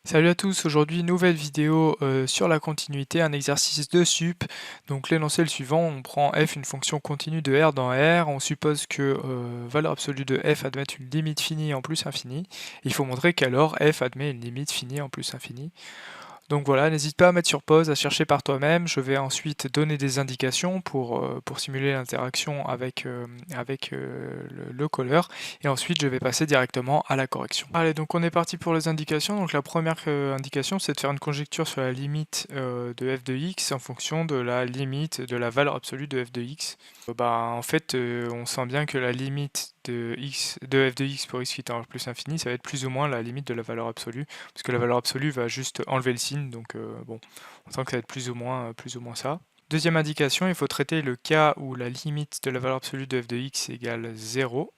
Salut à tous, aujourd'hui nouvelle vidéo sur la continuité, un exercice de sup. Donc l'énoncé est le suivant, on prend f une fonction continue de R dans R, on suppose que valeur absolue de f admet une limite finie en plus infinie. Il faut montrer qu'alors f admet une limite finie en plus infinie. Donc voilà, n'hésite pas à mettre sur pause, à chercher par toi-même. Je vais ensuite donner des indications pour simuler l'interaction avec le calleur. Et ensuite, je vais passer directement à la correction. Allez, donc on est parti pour les indications. Donc la première indication, c'est de faire une conjecture sur la limite de f de x en fonction de la limite de la valeur absolue de f de x. En fait, on sent bien que la limite de f de x pour x qui tend vers plus infini, ça va être plus ou moins la limite de la valeur absolue, parce que la valeur absolue va juste enlever le signe, donc bon, on sent que ça va être plus ou moins ça. Deuxième indication, il faut traiter le cas où la limite de la valeur absolue de f de x égale 0.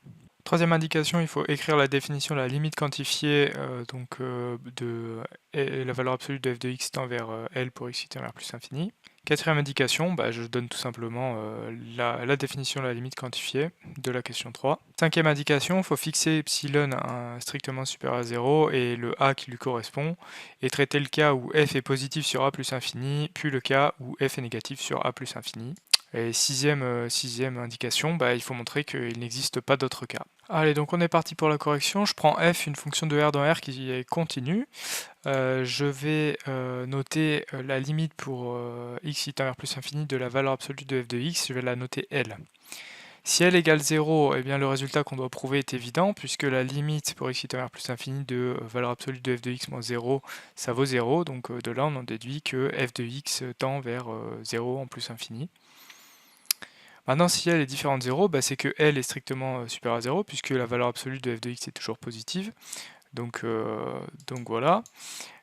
Troisième indication, il faut écrire la définition de la limite quantifiée de la valeur absolue de f de x tend vers L pour x qui tend vers plus infini. Quatrième indication, je donne tout simplement la définition de la limite quantifiée de la question 3. Cinquième indication, il faut fixer epsilon strictement supérieur à 0 et le a qui lui correspond, et traiter le cas où f est positif sur a plus infini, puis le cas où f est négatif sur a plus infini. Et sixième indication, il faut montrer qu'il n'existe pas d'autre cas. Allez, donc on est parti pour la correction. Je prends f, une fonction de R dans R qui est continue. Je vais noter la limite pour x qui tend vers plus infini de la valeur absolue de f de x, je vais la noter L. Si L égale 0, eh bien le résultat qu'on doit prouver est évident, puisque la limite pour x qui tend vers plus infini de valeur absolue de f de x moins 0, ça vaut 0, donc de là on en déduit que f de x tend vers 0 en plus infini. Maintenant, si L est différente de 0, c'est que L est strictement supérieur à 0, puisque la valeur absolue de f de x est toujours positive. Donc voilà.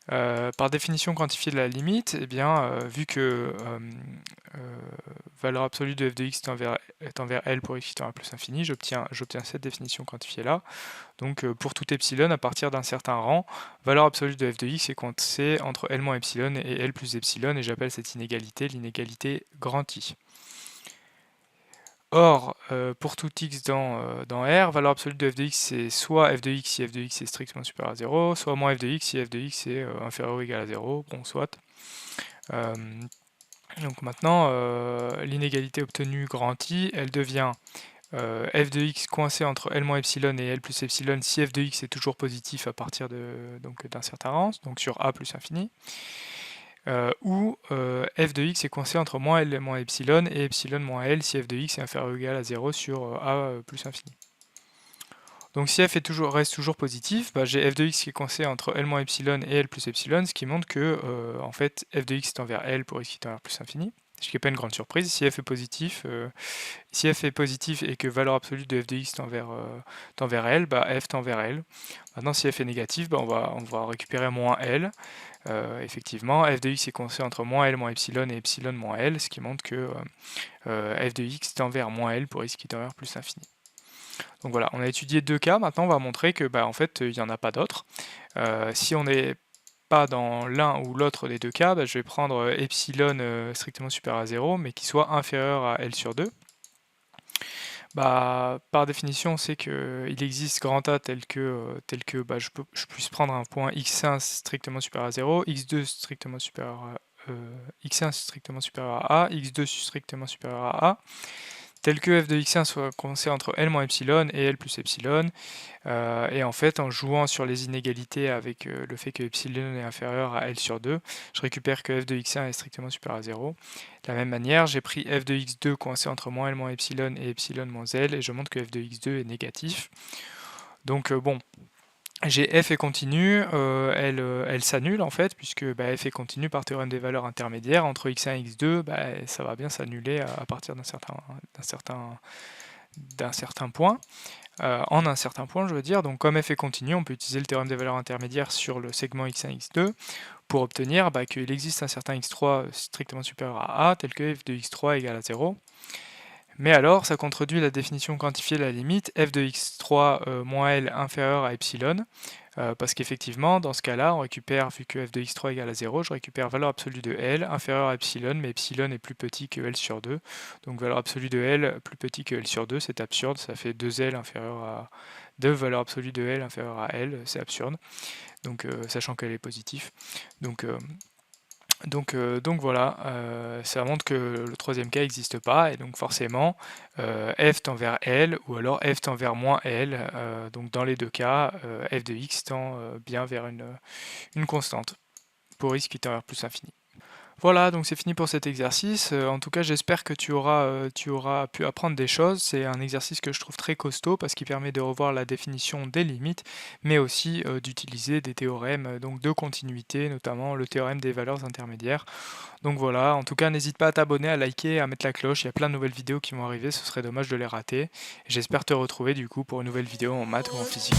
Par définition quantifiée de la limite, eh bien, vu que valeur absolue de f de x tend vers L pour x qui tend à plus infini, j'obtiens cette définition quantifiée là. Donc pour tout epsilon à partir d'un certain rang, valeur absolue de f de x est coincée entre L moins epsilon et L plus epsilon, et j'appelle cette inégalité l'inégalité grand I. Or, pour tout x dans R, valeur absolue de f de x, c'est soit f de x si f de x est strictement supérieur à 0, soit moins f de x si f de x est inférieur ou égal à 0, bon, soit. Donc maintenant, l'inégalité obtenue grand I, elle devient f de x coincé entre L moins epsilon et L plus epsilon si f de x est toujours positif à partir d'un certain rang, donc sur A plus infini. Où f de x est coincé entre moins L moins epsilon et epsilon moins L si f de x est inférieur ou égal à 0 sur A plus infini. Donc si f reste toujours positif, j'ai f de x qui est coincé entre L moins epsilon et L plus epsilon, ce qui montre que en fait f de x tend vers L pour x qui tend vers plus infini. Ce qui n'est pas une grande surprise. Si f est positif, et que valeur absolue de f de x tend vers L, f tend vers L. Maintenant, si f est négatif, on va récupérer moins L. Effectivement, f de x est coincé entre moins L moins epsilon et epsilon moins L, ce qui montre que f de x tend vers moins L pour x qui tend vers plus infini. Donc voilà, on a étudié deux cas, maintenant on va montrer que en fait il n'y en a pas d'autres. Si on n'est pas dans l'un ou l'autre des deux cas, je vais prendre epsilon strictement supérieur à 0, mais qui soit inférieur à L sur 2. Par définition, on sait qu'il existe grand A tel que je puisse prendre un point x1 strictement supérieur à 0, x2 strictement supérieur à x1 strictement supérieur à A, x2 strictement supérieur à A, tel que f de x1 soit coincé entre L moins epsilon et L plus epsilon. Et en fait, en jouant sur les inégalités avec le fait que epsilon est inférieur à L sur 2, je récupère que f de x1 est strictement supérieur à 0. De la même manière, j'ai pris f de x2 coincé entre moins L moins epsilon et epsilon moins L, et je montre que f de x2 est négatif. Donc bon, j'ai f est continue, elle s'annule en fait, puisque f est continue par théorème des valeurs intermédiaires. Entre x1 et x2, ça va bien s'annuler à partir d'un certain point. En un certain point, je veux dire. Donc comme f est continue, on peut utiliser le théorème des valeurs intermédiaires sur le segment x1, x2 pour obtenir qu'il existe un certain x3 strictement supérieur à a, tel que f de x3 égale à 0. Mais alors, ça contredit la définition quantifiée de la limite f de x3 moins L inférieur à epsilon. parce qu'effectivement, dans ce cas-là, on récupère, vu que f de x3 égale à 0, je récupère valeur absolue de L inférieure à epsilon, mais epsilon est plus petit que L sur 2. Donc valeur absolue de L plus petit que L sur 2, c'est absurde, ça fait 2L inférieur à 2 valeur absolue de L inférieure à L, c'est absurde. Donc sachant qu'elle est positive. Donc voilà, ça montre que le troisième cas n'existe pas, et donc forcément f tend vers L, ou alors f tend vers moins L, donc dans les deux cas, f de x tend bien vers une constante, pour x qui tend vers plus l'infini. Voilà, donc c'est fini pour cet exercice. En tout cas, j'espère que tu auras pu apprendre des choses. C'est un exercice que je trouve très costaud parce qu'il permet de revoir la définition des limites, mais aussi d'utiliser des théorèmes donc de continuité, notamment le théorème des valeurs intermédiaires. Donc voilà, en tout cas, n'hésite pas à t'abonner, à liker, à mettre la cloche. Il y a plein de nouvelles vidéos qui vont arriver, ce serait dommage de les rater. J'espère te retrouver du coup pour une nouvelle vidéo en maths ou en physique.